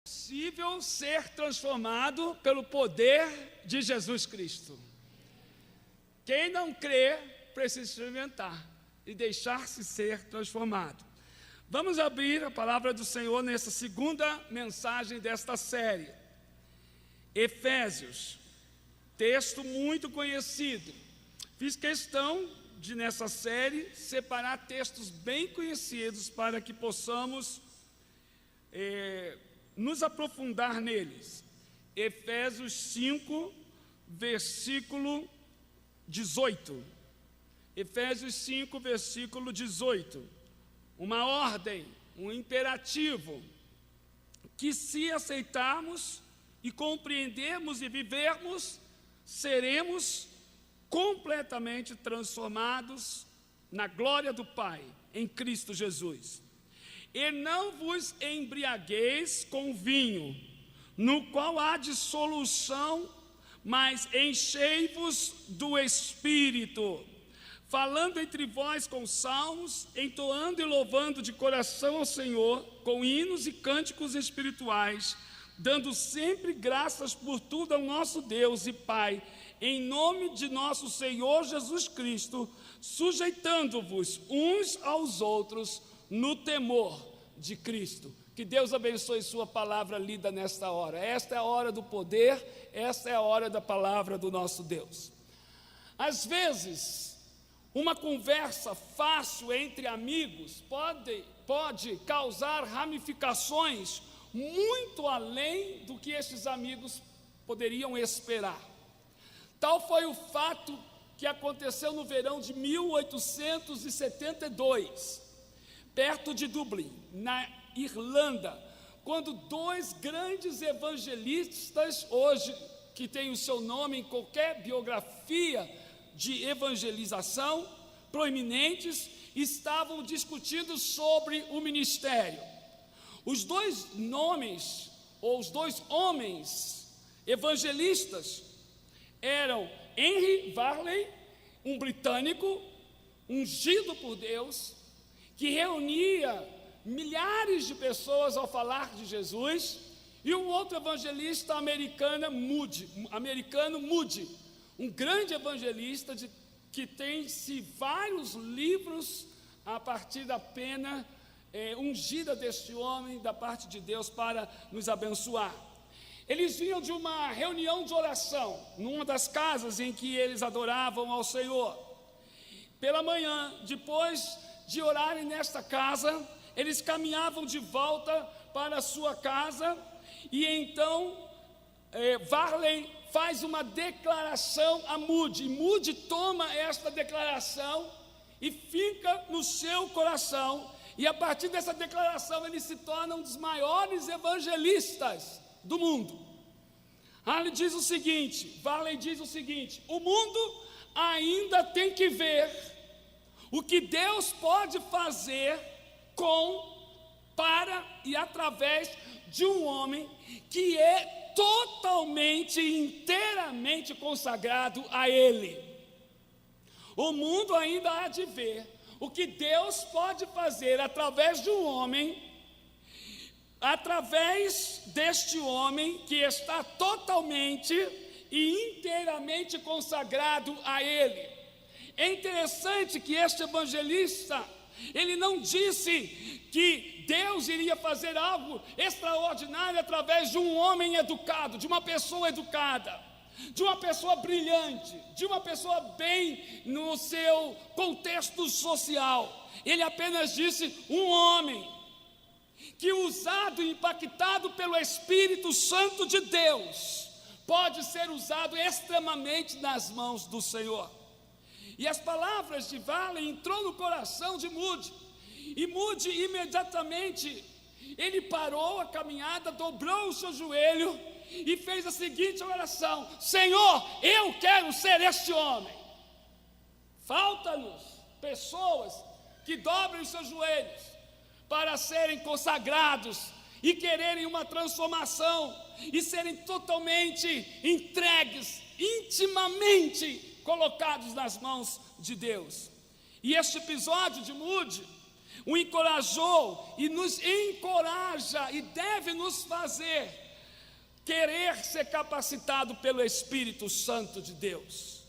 Possível ser transformado pelo poder de Jesus Cristo. Quem não crê precisa experimentar e deixar-se ser transformado. Vamos abrir a palavra do Senhor nessa segunda mensagem desta série. Efésios, texto muito conhecido. Fiz questão de, nessa série, separar textos bem conhecidos para que possamos nos aprofundar neles. Efésios 5, versículo 18. Efésios 5, versículo 18. Uma ordem, um imperativo, que se aceitarmos e compreendermos e vivermos, seremos completamente transformados na glória do Pai, em Cristo Jesus. E não vos embriagueis com vinho, no qual há dissolução, mas enchei-vos do Espírito, falando entre vós com salmos, entoando e louvando de coração ao Senhor, com hinos e cânticos espirituais, dando sempre graças por tudo ao nosso Deus e Pai, em nome de nosso Senhor Jesus Cristo, sujeitando-vos uns aos outros no temor de Cristo. Que Deus abençoe sua palavra lida nesta hora. Esta é a hora do poder, esta é a hora da palavra do nosso Deus. Às vezes, uma conversa fácil entre amigos pode causar ramificações muito além do que estes amigos poderiam esperar. Tal foi o fato que aconteceu no verão de 1872, perto de Dublin, na Irlanda, quando dois grandes evangelistas, hoje que têm o seu nome em qualquer biografia de evangelização, proeminentes, estavam discutindo sobre o ministério. Os dois nomes, ou os dois homens evangelistas, eram Henry Varley, um britânico, ungido por Deus, que reunia milhares de pessoas ao falar de Jesus, e um outro evangelista americano, Moody, um grande evangelista que tem-se vários livros a partir da pena ungida deste homem, da parte de Deus, para nos abençoar. Eles vinham de uma reunião de oração, numa das casas em que eles adoravam ao Senhor. Pela manhã, depois de orarem nesta casa, eles caminhavam de volta para a sua casa, e então Varley faz uma declaração a Moody. Moody toma esta declaração e fica no seu coração, e a partir dessa declaração ele se torna um dos maiores evangelistas do mundo. Varley diz o seguinte: o mundo ainda tem que ver o que Deus pode fazer para e através de um homem que é totalmente e inteiramente consagrado a Ele. O mundo ainda há de ver o que Deus pode fazer através de um homem, através deste homem que está totalmente e inteiramente consagrado a Ele. É interessante que este evangelista, ele não disse que Deus iria fazer algo extraordinário através de um homem educado, de uma pessoa educada, de uma pessoa brilhante, de uma pessoa bem no seu contexto social. Ele apenas disse um homem que, usado e impactado pelo Espírito Santo de Deus, pode ser usado extremamente nas mãos do Senhor. E as palavras de Varley entrou no coração de Moody, e Moody imediatamente, ele parou a caminhada, dobrou o seu joelho e fez a seguinte oração: Senhor, eu quero ser este homem. Falta-nos pessoas que dobrem os seus joelhos para serem consagrados e quererem uma transformação e serem totalmente entregues, intimamente colocados nas mãos de Deus. E este episódio de Moody o encorajou e nos encoraja e deve nos fazer querer ser capacitado pelo Espírito Santo de Deus.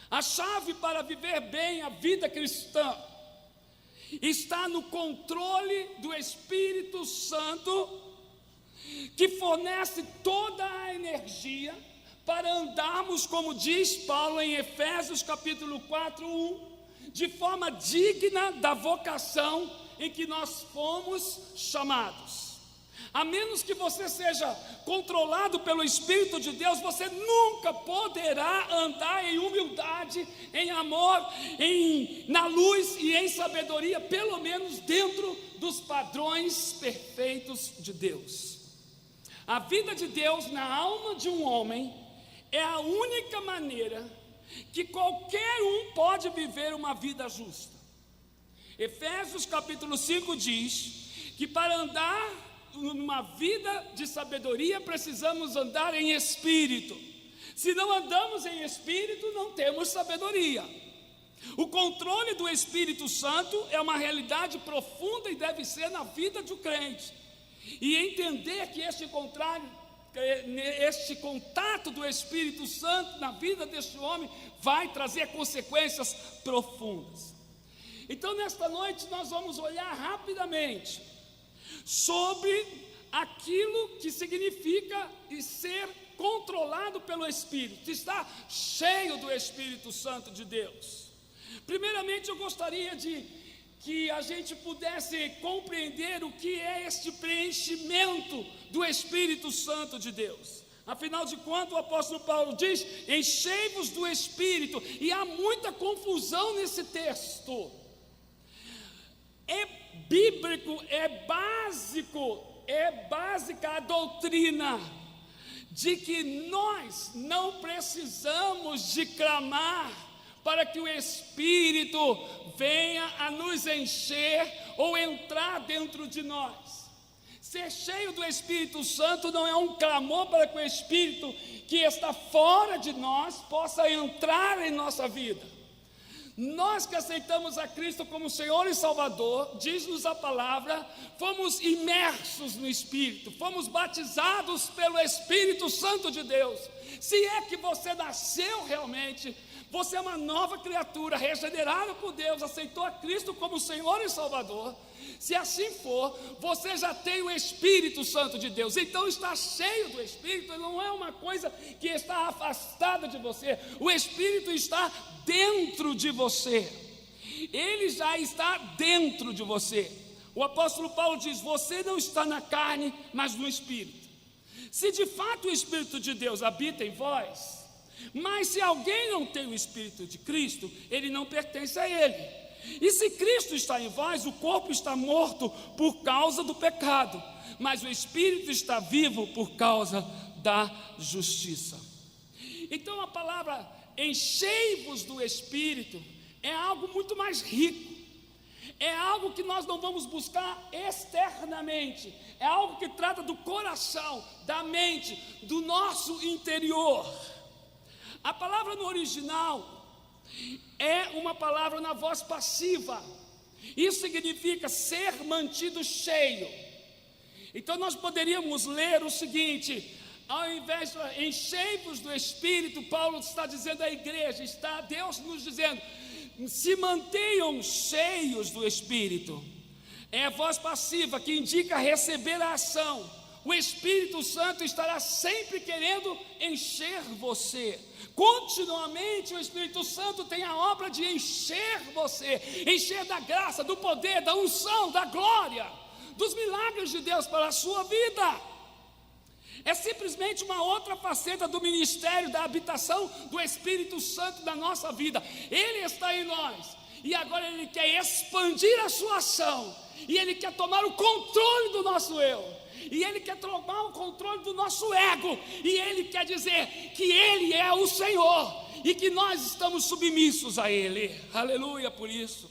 A chave para viver bem a vida cristã está no controle do Espírito Santo, que fornece toda a energia para andarmos, como diz Paulo em Efésios capítulo 4:1, de forma digna da vocação em que nós fomos chamados. A menos que você seja controlado pelo Espírito de Deus, você nunca poderá andar em humildade, em amor, na luz e em sabedoria, pelo menos dentro dos padrões perfeitos de Deus. A vida de Deus na alma de um homem é a única maneira que qualquer um pode viver uma vida justa. Efésios capítulo 5 diz que para andar numa vida de sabedoria precisamos andar em espírito. Se não andamos em espírito, não temos sabedoria. O controle do Espírito Santo é uma realidade profunda e deve ser na vida do crente. E entender que este contato do Espírito Santo na vida deste homem vai trazer consequências profundas. Então, nesta noite, nós vamos olhar rapidamente sobre aquilo que significa ser controlado pelo Espírito, estar cheio do Espírito Santo de Deus. Primeiramente, eu gostaria que a gente pudesse compreender o que é este preenchimento do Espírito Santo de Deus. Afinal de contas, o apóstolo Paulo diz: enchei-vos do Espírito, e há muita confusão nesse texto. É bíblico, é básica a doutrina de que nós não precisamos de clamar para que o Espírito venha a nos encher ou entrar dentro de nós. Ser cheio do Espírito Santo não é um clamor para que o Espírito que está fora de nós possa entrar em nossa vida. Nós que aceitamos a Cristo como Senhor e Salvador, diz-nos a palavra, fomos imersos no Espírito, fomos batizados pelo Espírito Santo de Deus. Se é que você nasceu realmente, você é uma nova criatura, regenerada por Deus, aceitou a Cristo como Senhor e Salvador. Se assim for, você já tem o Espírito Santo de Deus. Então estar cheio do Espírito não é uma coisa que está afastada de você. O Espírito está dentro de você. Ele já está dentro de você. O apóstolo Paulo diz: você não está na carne, mas no Espírito. Se de fato o Espírito de Deus habita em vós, mas se alguém não tem o Espírito de Cristo, ele não pertence a ele. E se Cristo está em vós, o corpo está morto por causa do pecado, mas o Espírito está vivo por causa da justiça. Então a palavra enchei-vos do Espírito é algo muito mais rico. É algo que nós não vamos buscar externamente. É algo que trata do coração, da mente, do nosso interior. A palavra no original é uma palavra na voz passiva. Isso significa ser mantido cheio. Então nós poderíamos ler o seguinte: ao invés de enchei-vos do Espírito, Paulo está dizendo à igreja, está Deus nos dizendo: se mantenham cheios do Espírito. É a voz passiva que indica receber a ação. O Espírito Santo estará sempre querendo encher você. Continuamente o Espírito Santo tem a obra de encher você, encher da graça, do poder, da unção, da glória, dos milagres de Deus para a sua vida. É simplesmente uma outra faceta do ministério, da habitação do Espírito Santo na nossa vida. Ele está em nós e agora Ele quer expandir a sua ação, e Ele quer tomar o controle do nosso eu. E Ele quer tomar o controle do nosso ego. E Ele quer dizer que Ele é o Senhor e que nós estamos submissos a Ele. Aleluia por isso.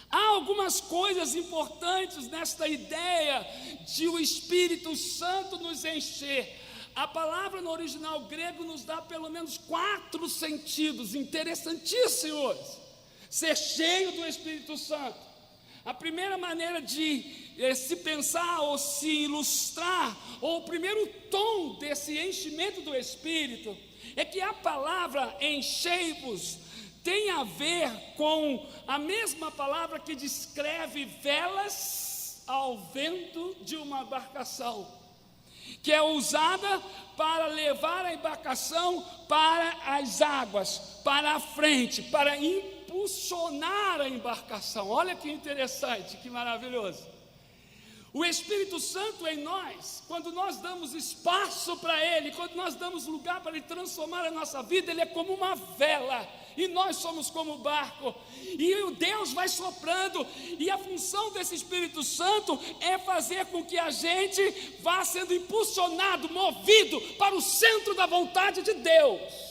Há algumas coisas importantes nesta ideia de o Espírito Santo nos encher. A palavra no original grego nos dá pelo menos 4 sentidos interessantíssimos. Ser cheio do Espírito Santo. A primeira maneira de se pensar ou se ilustrar, ou o primeiro tom desse enchimento do Espírito, é que a palavra enchei-vos tem a ver com a mesma palavra que descreve velas ao vento de uma embarcação, que é usada para levar a embarcação para as águas, para a frente, para impulsionar a embarcação. Olha que interessante, que maravilhoso. O Espírito Santo em nós, quando nós damos espaço para Ele, quando nós damos lugar para Ele transformar a nossa vida, Ele é como uma vela, e nós somos como o barco, e o Deus vai soprando, e a função desse Espírito Santo é fazer com que a gente vá sendo impulsionado, movido para o centro da vontade de Deus.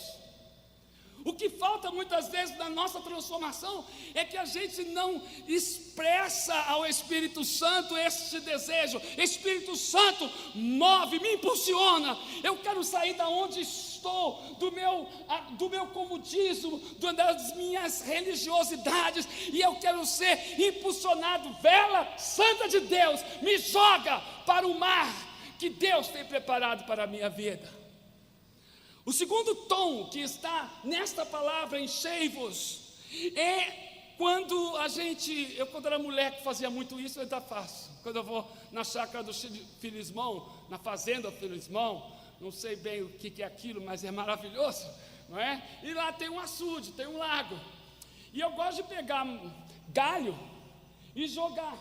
O que falta muitas vezes na nossa transformação é que a gente não expressa ao Espírito Santo este desejo. Espírito Santo, move, me impulsiona. Eu quero sair da onde estou, do meu comodismo, das minhas religiosidades, e eu quero ser impulsionado. Vela santa de Deus, me joga para o mar que Deus tem preparado para a minha vida. O segundo tom que está nesta palavra, enchei-vos, é quando eu quando era moleque fazia muito isso, eu ainda faço. Quando eu vou na chácara do Filismão, na fazenda do Filismão, não sei bem o que é aquilo, mas é maravilhoso, não é? E lá tem um açude, tem um lago, e eu gosto de pegar galho e jogar,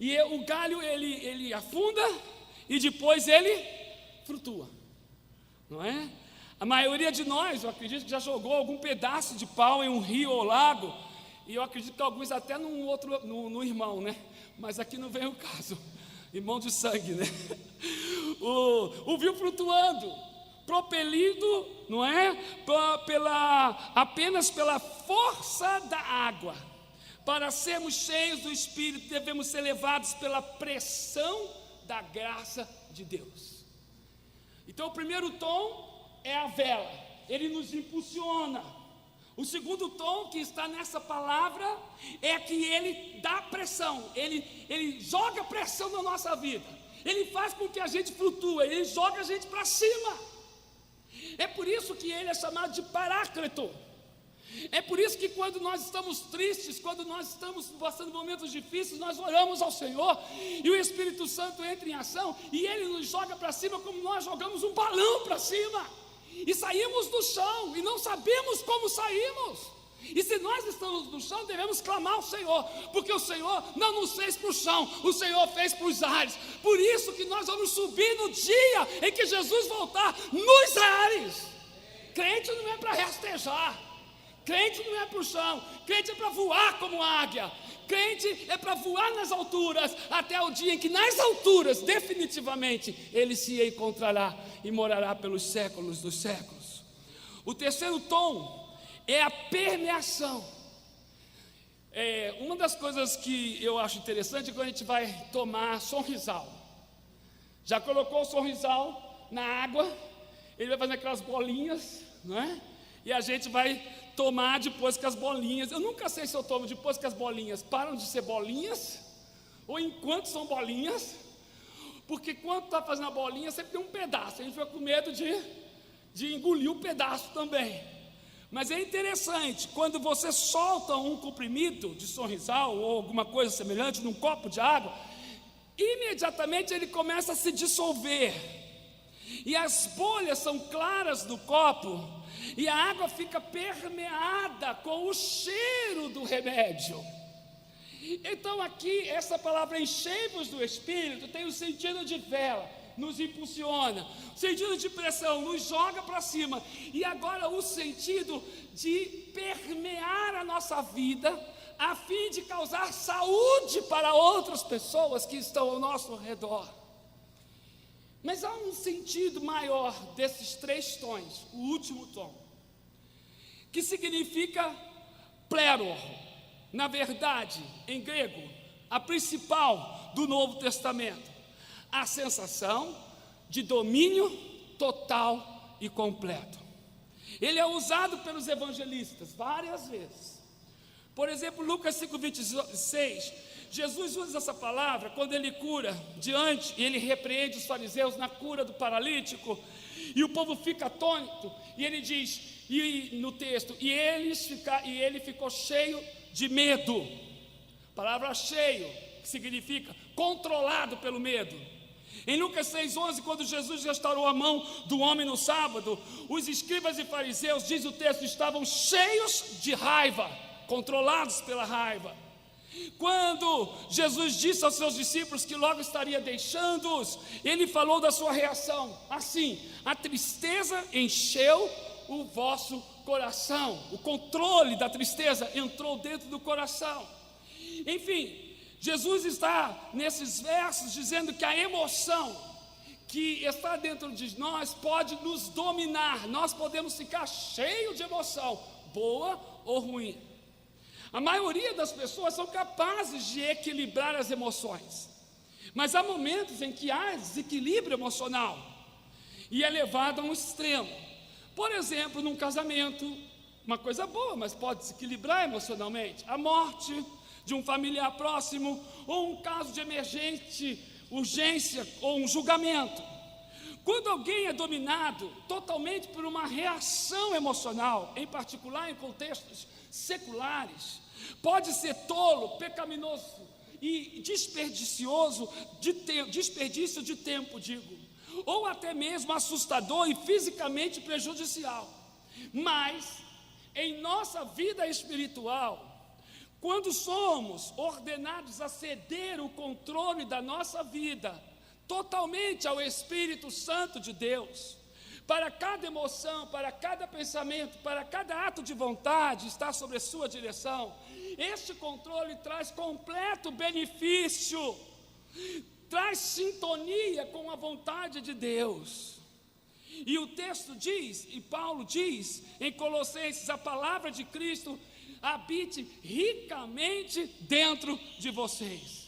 e o galho ele afunda, e depois ele flutua, não é? A maioria de nós, eu acredito que já jogou algum pedaço de pau em um rio ou lago, e eu acredito que alguns até no irmão, né? Mas aqui não vem o caso, irmão de sangue, né? O viu flutuando, propelido, não é? Apenas pela força da água. Para sermos cheios do Espírito, devemos ser levados pela pressão da graça de Deus. Então, o primeiro tom é a vela, ele nos impulsiona. O segundo tom que está nessa palavra é que ele dá pressão, ele joga pressão na nossa vida, ele faz com que a gente flutue, ele joga a gente para cima. É por isso que ele é chamado de Paráclito. É por isso que quando nós estamos tristes, quando nós estamos passando momentos difíceis, nós oramos ao Senhor, e o Espírito Santo entra em ação, e ele nos joga para cima como nós jogamos um balão para cima, e saímos do chão, e não sabemos como saímos. E se nós estamos no chão, devemos clamar ao Senhor, porque o Senhor não nos fez para o chão, o Senhor fez para os ares. Por isso que nós vamos subir no dia em que Jesus voltar nos ares. Crente não é para rastejar, crente não é para o chão, crente é para voar como águia, crente é para voar nas alturas, até o dia em que nas alturas, definitivamente, ele se encontrará e morará pelos séculos dos séculos. O terceiro tom é a permeação. Uma das coisas que eu acho interessante é quando a gente vai tomar Sonrisal. Já colocou o Sonrisal na água, ele vai fazer aquelas bolinhas, não é? E a gente vai tomar depois que as bolinhas, eu nunca sei se eu tomo depois que as bolinhas param de ser bolinhas, ou enquanto são bolinhas, porque quando está fazendo a bolinha, sempre tem um pedaço, a gente fica com medo de engolir o pedaço também. Mas é interessante, quando você solta um comprimido de Sonrisal, ou alguma coisa semelhante, num copo de água, imediatamente ele começa a se dissolver, e as bolhas são claras do copo, e a água fica permeada com o cheiro do remédio. Então aqui, essa palavra enchei-vos do Espírito tem o sentido de vela, nos impulsiona, o sentido de pressão, nos joga para cima, e agora o sentido de permear a nossa vida, a fim de causar saúde para outras pessoas que estão ao nosso redor. Mas há um sentido maior desses três tons, o último tom, que significa pleror. Na verdade, em grego, a principal do Novo Testamento, a sensação de domínio total e completo. Ele é usado pelos evangelistas várias vezes. Por exemplo, Lucas 5,26 Jesus usa essa palavra quando ele cura e ele repreende os fariseus na cura do paralítico, e o povo fica atônito, e ele diz, no texto, e ele ficou cheio de medo. A palavra cheio, que significa controlado pelo medo. Em Lucas 6,11, quando Jesus restaurou a mão do homem no sábado, os escribas e fariseus, diz o texto, estavam cheios de raiva, controlados pela raiva. Quando Jesus disse aos seus discípulos que logo estaria deixando-os, ele falou da sua reação, assim: a tristeza encheu o vosso coração. O controle da tristeza entrou dentro do coração. Enfim, Jesus está nesses versos dizendo que a emoção que está dentro de nós pode nos dominar. Nós podemos ficar cheios de emoção, boa ou ruim. A maioria das pessoas são capazes de equilibrar as emoções, mas há momentos em que há desequilíbrio emocional e é levado a um extremo. Por exemplo, num casamento, uma coisa boa, mas pode desequilibrar emocionalmente. A morte de um familiar próximo, ou um caso de urgência, ou um julgamento. Quando alguém é dominado totalmente por uma reação emocional, em particular em contextos seculares, pode ser tolo, pecaminoso e desperdício de tempo, ou até mesmo assustador e fisicamente prejudicial. Mas, em nossa vida espiritual, quando somos ordenados a ceder o controle da nossa vida totalmente ao Espírito Santo de Deus, para cada emoção, para cada pensamento, para cada ato de vontade estar sob a sua direção, este controle traz completo benefício, traz sintonia com a vontade de Deus. E o texto diz, e Paulo diz em Colossenses, a palavra de Cristo habite ricamente dentro de vocês.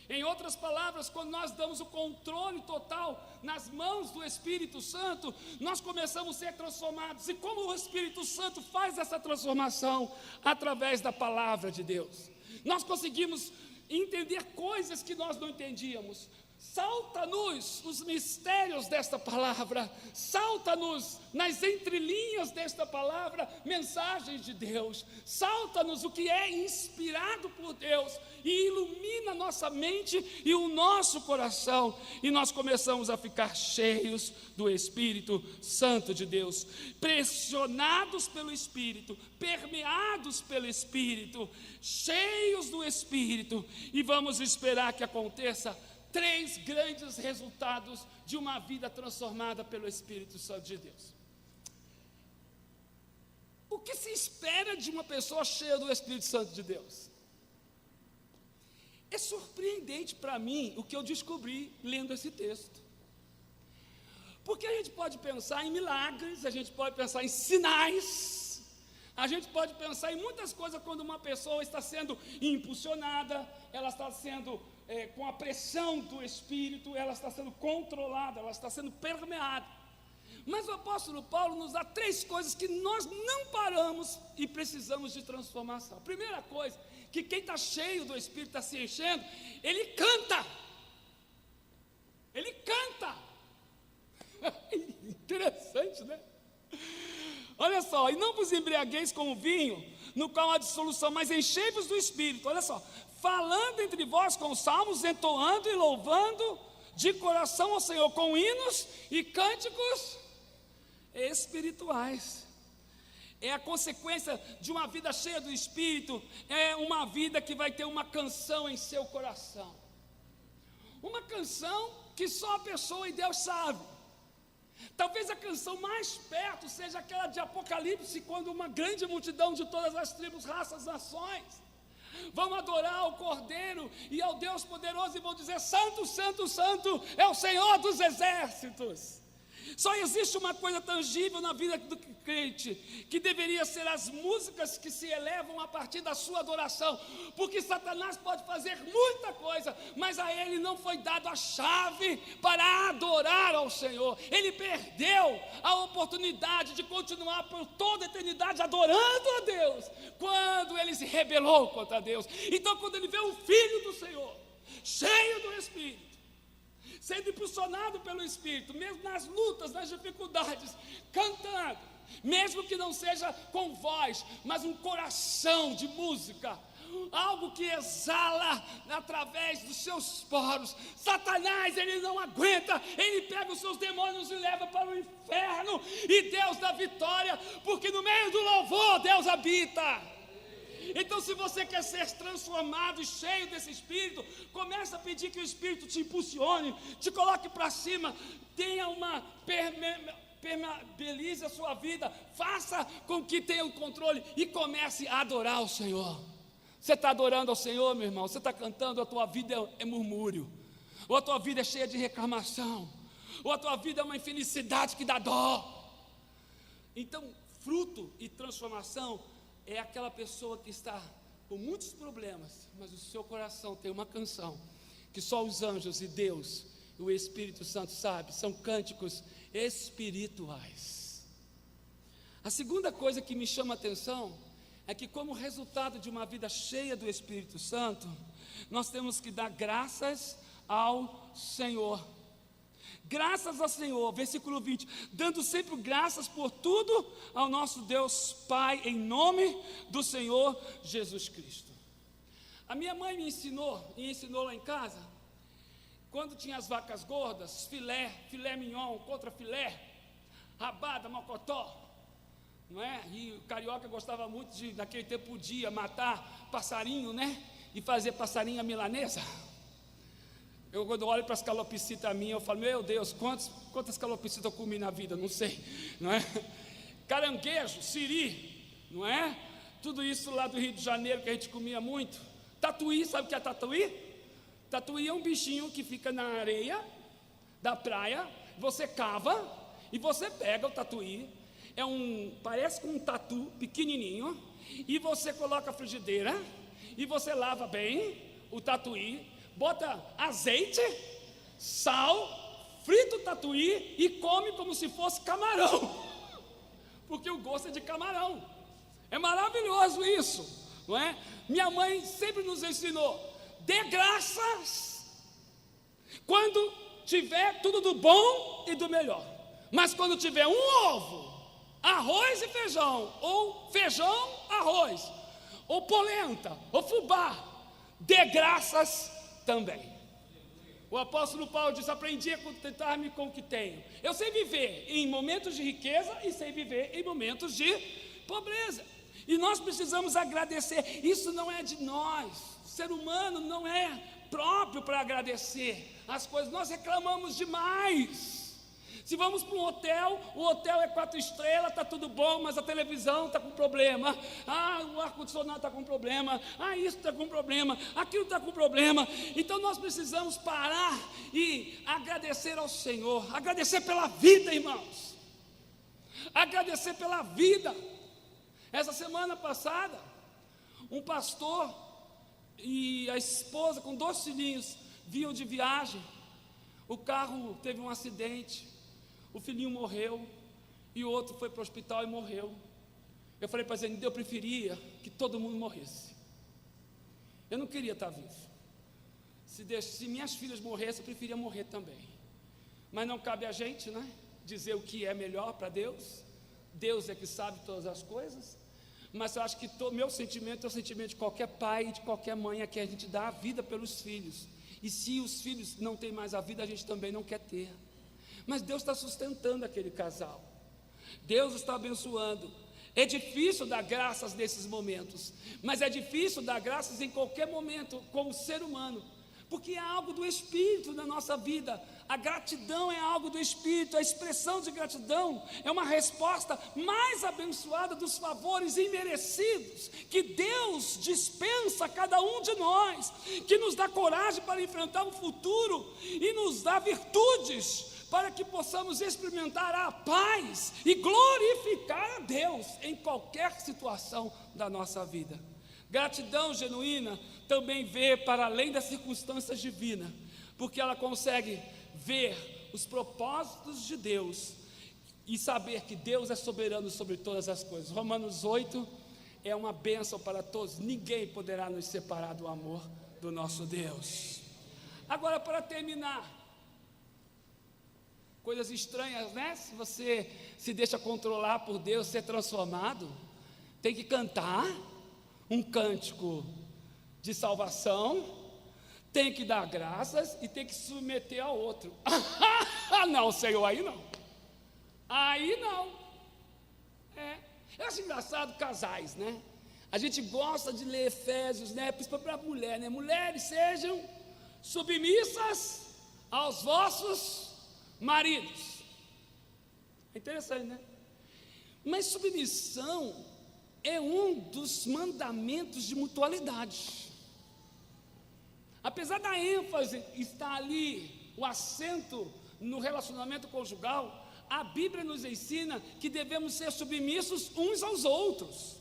Em outras palavras, quando nós damos o controle total nas mãos do Espírito Santo, nós começamos a ser transformados. E como o Espírito Santo faz essa transformação? Através da palavra de Deus. Nós conseguimos entender coisas que nós não entendíamos. Salta-nos os mistérios desta palavra, salta-nos nas entrelinhas desta palavra, mensagens de Deus, salta-nos o que é inspirado por Deus e ilumina nossa mente e o nosso coração, e nós começamos a ficar cheios do Espírito Santo de Deus, pressionados pelo Espírito, permeados pelo Espírito, cheios do Espírito, e vamos esperar que aconteça 3 grandes resultados de uma vida transformada pelo Espírito Santo de Deus. O que se espera de uma pessoa cheia do Espírito Santo de Deus? É surpreendente para mim o que eu descobri lendo esse texto. Porque a gente pode pensar em milagres, a gente pode pensar em sinais, a gente pode pensar em muitas coisas quando uma pessoa está sendo impulsionada, ela está sendo com a pressão do Espírito, ela está sendo controlada, ela está sendo permeada. Mas o apóstolo Paulo nos dá 3 coisas que nós não paramos e precisamos de transformação. A primeira coisa, que quem está cheio do Espírito, está se enchendo, ele canta. Ele canta. Interessante, né? Olha só, e não vos embriagueis com o vinho, no qual há dissolução, mas enchei-vos do Espírito. Olha só, falando entre vós com salmos, entoando e louvando de coração ao Senhor, com hinos e cânticos espirituais. É a consequência de uma vida cheia do Espírito, é uma vida que vai ter uma canção em seu coração. Uma canção que só a pessoa e Deus sabe. Talvez a canção mais perto seja aquela de Apocalipse, quando uma grande multidão de todas as tribos, raças, nações vão adorar ao Cordeiro e ao Deus poderoso e vão dizer: Santo, Santo, Santo é o Senhor dos exércitos. Só existe uma coisa tangível na vida do crente, que deveria ser as músicas que se elevam a partir da sua adoração, porque Satanás pode fazer muita coisa, mas a ele não foi dado a chave para adorar ao Senhor. Ele perdeu a oportunidade de continuar por toda a eternidade adorando a Deus, quando ele se rebelou contra Deus. Então, quando ele vê o Filho do Senhor, cheio do Espírito, sendo impulsionado pelo Espírito, mesmo nas lutas, nas dificuldades, cantando, mesmo que não seja com voz, mas um coração de música, algo que exala através dos seus poros. Satanás, ele não aguenta, ele pega os seus demônios e leva para o inferno, e Deus dá vitória, porque no meio do louvor Deus habita. Então, se você quer ser transformado e cheio desse Espírito, comece a pedir que o Espírito te impulsione, te coloque para cima, tenha uma permeabilize a sua vida, faça com que tenha o controle e comece a adorar o Senhor. Você está adorando ao Senhor, meu irmão? Você está cantando, a tua vida é murmúrio, ou a tua vida é cheia de reclamação, ou a tua vida é uma infelicidade que dá dó. Então, fruto e transformação é aquela pessoa que está com muitos problemas, mas o seu coração tem uma canção que só os anjos e Deus e o Espírito Santo sabe, são cânticos espirituais. A segunda coisa que me chama a atenção é que, como resultado de uma vida cheia do Espírito Santo, nós temos que dar graças ao Senhor. Graças ao Senhor, versículo 20, dando sempre graças por tudo ao nosso Deus Pai, em nome do Senhor Jesus Cristo. A minha mãe me ensinou, e ensinou lá em casa, quando tinha as vacas gordas, filé mignon contra filé, rabada, mocotó, não é? E o carioca gostava muito de, naquele tempo podia matar passarinho, né? E fazer passarinha milanesa. Eu, quando olho para as calopsitas minhas, eu falo, meu Deus, quantas calopsitas eu comi na vida, não sei, não é? Caranguejo, siri, não é? Tudo isso lá do Rio de Janeiro que a gente comia muito. Tatuí, sabe o que é tatuí? Tatuí é um bichinho que fica na areia da praia, você cava e você pega o tatuí, parece com um tatu pequenininho, e você coloca a frigideira, e você lava bem o tatuí, bota azeite, sal, frita o tatuí e come como se fosse camarão, porque o gosto é de camarão. É maravilhoso isso, não é? Minha mãe sempre nos ensinou, dê graças quando tiver tudo do bom e do melhor, mas quando tiver um ovo, arroz e feijão, ou feijão, arroz, ou polenta, ou fubá, dê graças também. O apóstolo Paulo diz, aprendi a contentar-me com o que tenho. Eu sei viver em momentos de riqueza e sei viver em momentos de pobreza, e nós precisamos agradecer. Isso não é de nós, o ser humano não é próprio para agradecer as coisas, nós reclamamos demais. Se vamos para um hotel, o hotel é 4 estrelas, está tudo bom, mas a televisão está com problema, o ar-condicionado está com problema, isso está com problema, aquilo está com problema. Então nós precisamos parar e agradecer ao Senhor, agradecer pela vida, irmãos, agradecer pela vida. Essa semana passada, um pastor e a esposa com 2 filhinhos vinham de viagem, o carro teve um acidente, o filhinho morreu, e o outro foi para o hospital e morreu. Eu falei para ele, eu preferia que todo mundo morresse. Eu não queria estar vivo. Se minhas filhas morressem, eu preferia morrer também. Mas não cabe a gente, né, dizer o que é melhor para Deus. Deus é que sabe todas as coisas. Mas eu acho que meu sentimento é o sentimento de qualquer pai e de qualquer mãe, é que a gente dá a vida pelos filhos. E se os filhos não têm mais a vida, a gente também não quer ter. Mas Deus está sustentando aquele casal, Deus está abençoando. É difícil dar graças nesses momentos, mas é difícil dar graças em qualquer momento, como ser humano, porque é algo do Espírito na nossa vida. A gratidão é algo do Espírito, a expressão de gratidão é uma resposta mais abençoada dos favores imerecidos que Deus dispensa a cada um de nós, que nos dá coragem para enfrentar o futuro e nos dá virtudes para que possamos experimentar a paz e glorificar a Deus em qualquer situação da nossa vida. Gratidão genuína também vê para além das circunstâncias divinas, porque ela consegue ver os propósitos de Deus e saber que Deus é soberano sobre todas as coisas. Romanos 8 é uma bênção para todos, ninguém poderá nos separar do amor do nosso Deus. Agora, para terminar, coisas estranhas, né? Se você se deixa controlar por Deus, ser transformado, tem que cantar um cântico de salvação, tem que dar graças e tem que se submeter ao outro. Não, Senhor, aí não. Aí não. Eu acho engraçado casais, né? A gente gosta de ler Efésios, né? Principalmente para a mulher, né? Mulheres, sejam submissas aos vossos maridos. É interessante, né? Mas submissão é um dos mandamentos de mutualidade. Apesar da ênfase estar ali, o acento no relacionamento conjugal, a Bíblia nos ensina que devemos ser submissos uns aos outros,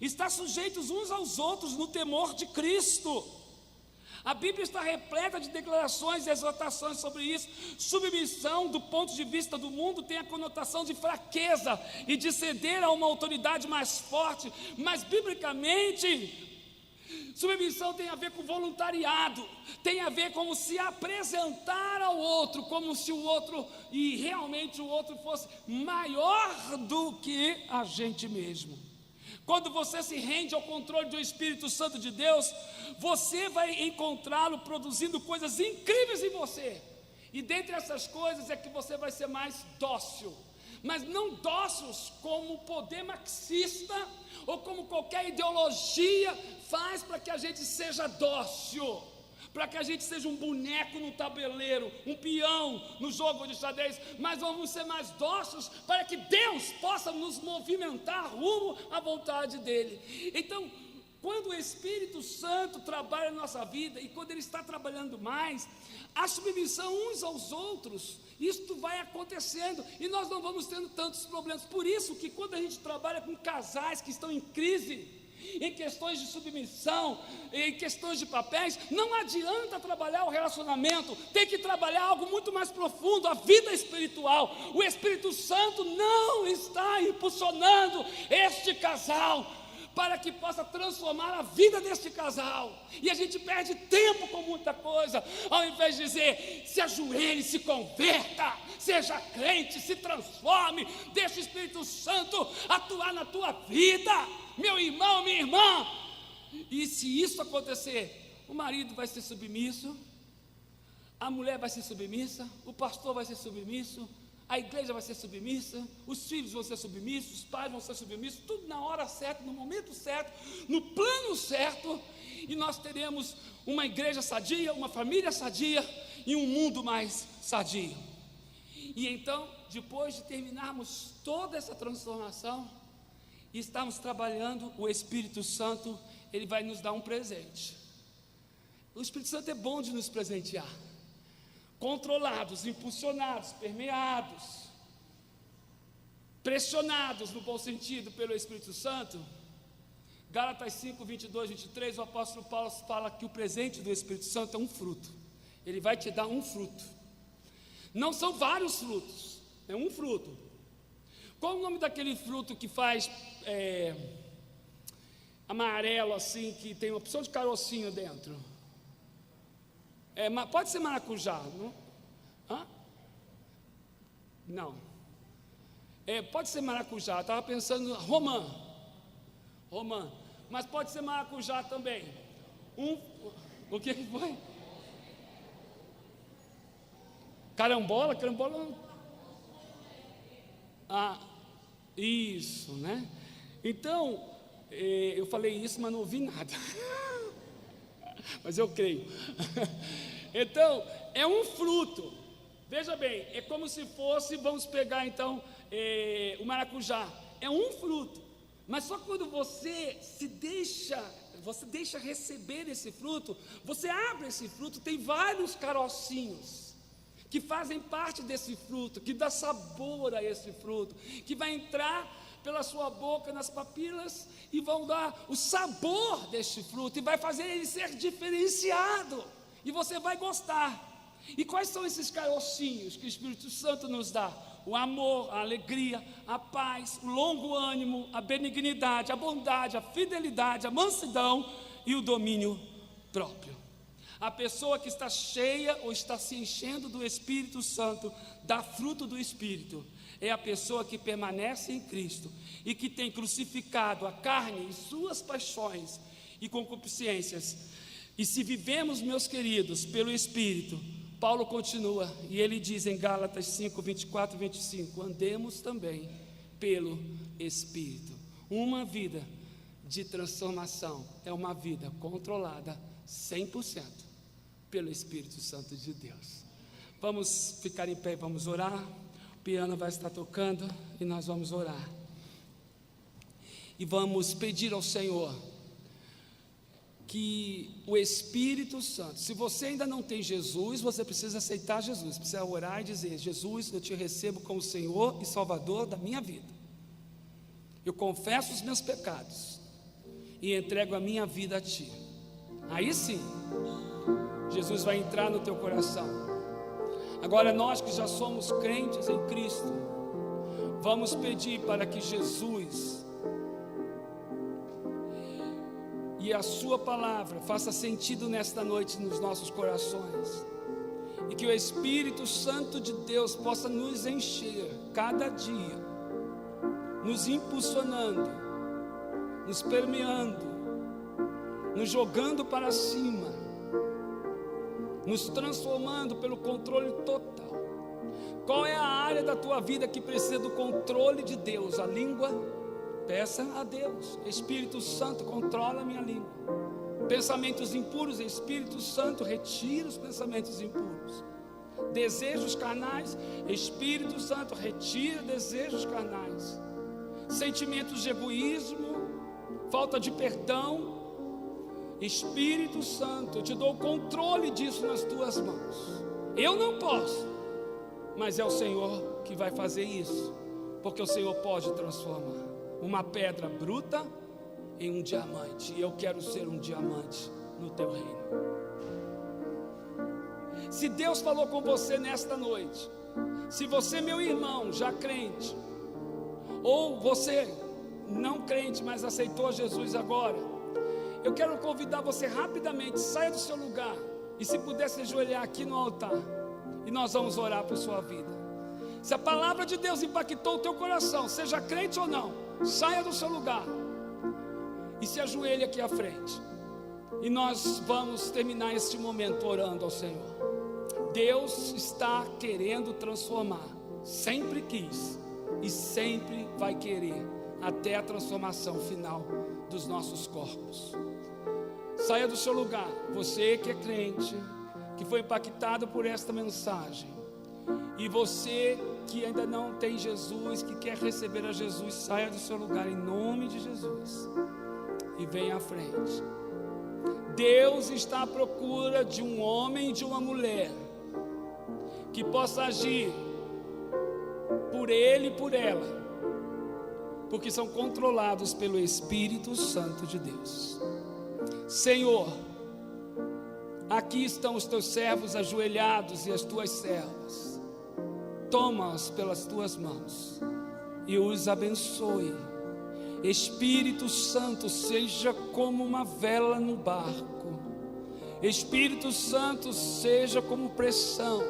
estar sujeitos uns aos outros no temor de Cristo. A Bíblia está repleta de declarações e exortações sobre isso. Submissão, do ponto de vista do mundo, tem a conotação de fraqueza e de ceder a uma autoridade mais forte, mas biblicamente submissão tem a ver com voluntariado, tem a ver com se apresentar ao outro, como se o outro, e realmente o outro fosse maior do que a gente mesmo. Quando você se rende ao controle do Espírito Santo de Deus, você vai encontrá-lo produzindo coisas incríveis em você, e dentre essas coisas é que você vai ser mais dócil, mas não dóceis como o poder marxista ou como qualquer ideologia faz para que a gente seja dócil, para que a gente seja um boneco no tabuleiro, um peão no jogo de xadrez, mas vamos ser mais dóceis para que Deus possa nos movimentar rumo à vontade dEle. Então, quando o Espírito Santo trabalha na nossa vida, e quando Ele está trabalhando mais, a submissão uns aos outros, isto vai acontecendo, e nós não vamos tendo tantos problemas. Por isso que quando a gente trabalha com casais que estão em crise, em questões de submissão, em questões de papéis, não adianta trabalhar o relacionamento, tem que trabalhar algo muito mais profundo, a vida espiritual. O Espírito Santo não está impulsionando este casal para que possa transformar a vida deste casal, e a gente perde tempo com muita coisa, ao invés de dizer, se ajoelhe, se converta, seja crente, se transforme, deixe o Espírito Santo atuar na tua vida, meu irmão, minha irmã. E se isso acontecer, o marido vai ser submisso, a mulher vai ser submissa, o pastor vai ser submisso, a igreja vai ser submissa, os filhos vão ser submissos, os pais vão ser submissos, tudo na hora certa, no momento certo, no plano certo, e nós teremos uma igreja sadia, uma família sadia e um mundo mais sadio. E então, depois de terminarmos toda essa transformação e estarmos trabalhando, o Espírito Santo, Ele vai nos dar um presente. O Espírito Santo é bom de nos presentear. Controlados, impulsionados, permeados, pressionados no bom sentido pelo Espírito Santo. Gálatas 5, 22, 23, o apóstolo Paulo fala que o presente do Espírito Santo é um fruto. Ele vai te dar um fruto. Não são vários frutos, é um fruto. Qual o nome daquele fruto que faz amarelo assim, que tem uma opção de carocinho dentro? Pode ser maracujá, não? Hã? Não. Pode ser maracujá, estava pensando romã, mas pode ser maracujá também. O que foi? Carambola? Isso, né? Então, eu falei isso, mas não ouvi nada. Mas eu creio. Então, é um fruto. Veja bem, é como se fosse, vamos pegar então o maracujá. É um fruto. Mas só quando você deixa receber esse fruto, você abre esse fruto, tem vários carocinhos, que fazem parte desse fruto, que dá sabor a esse fruto, que vai entrar pela sua boca nas papilas e vão dar o sabor deste fruto e vai fazer ele ser diferenciado, e você vai gostar. E quais são esses carocinhos que o Espírito Santo nos dá? O amor, a alegria, a paz, o longo ânimo, a benignidade, a bondade, a fidelidade, a mansidão e o domínio próprio. A pessoa que está cheia ou está se enchendo do Espírito Santo, dá fruto do Espírito, é a pessoa que permanece em Cristo e que tem crucificado a carne e suas paixões e concupiscências. E se vivemos, meus queridos, pelo Espírito, Paulo continua, e ele diz em Gálatas 5, 24 e 25, andemos também pelo Espírito. Uma vida de transformação é uma vida controlada 100% pelo Espírito Santo de Deus. Vamos ficar em pé e vamos orar. O piano vai estar tocando e nós vamos orar. E vamos pedir ao Senhor que o Espírito Santo, se você ainda não tem Jesus, você precisa aceitar Jesus, precisa orar e dizer: Jesus, eu te recebo como Senhor e Salvador da minha vida. Eu confesso os meus pecados e entrego a minha vida a Ti. Aí sim, Jesus vai entrar no teu coração. Agora nós que já somos crentes em Cristo, vamos pedir para que Jesus e a sua palavra faça sentido nesta noite nos nossos corações, e que o Espírito Santo de Deus possa nos encher cada dia, nos impulsionando, nos permeando, nos jogando para cima, nos transformando pelo controle total. Qual é a área da tua vida que precisa do controle de Deus? A língua? Peça a Deus: Espírito Santo, controla a minha língua. Pensamentos impuros, Espírito Santo, retira os pensamentos impuros. Desejos carnais, Espírito Santo, retira desejos carnais. Sentimentos de egoísmo, falta de perdão, Espírito Santo, eu te dou o controle disso nas tuas mãos. Eu não posso, mas é o Senhor que vai fazer isso, porque o Senhor pode transformar uma pedra bruta em um diamante, e eu quero ser um diamante no teu reino. Se Deus falou com você nesta noite, se você, meu irmão, já crente, ou você não crente, mas aceitou Jesus agora, eu quero convidar você rapidamente, saia do seu lugar, e se puder se ajoelhar aqui no altar, e nós vamos orar por sua vida. Se a palavra de Deus impactou o teu coração, seja crente ou não, saia do seu lugar e se ajoelhe aqui à frente, e nós vamos terminar este momento orando ao Senhor. Deus está querendo transformar, sempre quis e sempre vai querer, até a transformação final dos nossos corpos. Saia do seu lugar, você que é crente, que foi impactado por esta mensagem, e você que ainda não tem Jesus, que quer receber a Jesus, saia do seu lugar em nome de Jesus e venha à frente. Deus está à procura de um homem e de uma mulher que possa agir por ele e por ela, porque são controlados pelo Espírito Santo de Deus. Senhor, aqui estão os teus servos ajoelhados e as tuas servas. Toma-os pelas tuas mãos e os abençoe. Espírito Santo, seja como uma vela no barco. Espírito Santo, seja como pressão.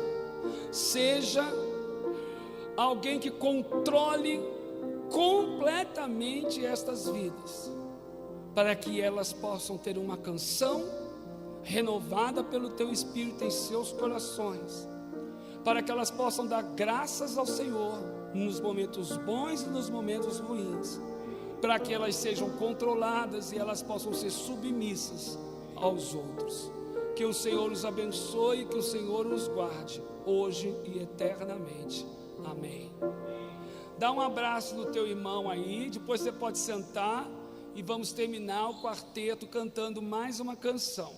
Seja alguém que controle completamente estas vidas, para que elas possam ter uma canção renovada pelo teu Espírito em seus corações, para que elas possam dar graças ao Senhor nos momentos bons e nos momentos ruins, para que elas sejam controladas e elas possam ser submissas aos outros. Que o Senhor os abençoe, que o Senhor os guarde, hoje e eternamente. Amém. Dá um abraço no teu irmão aí, depois você pode sentar e vamos terminar o quarteto cantando mais uma canção.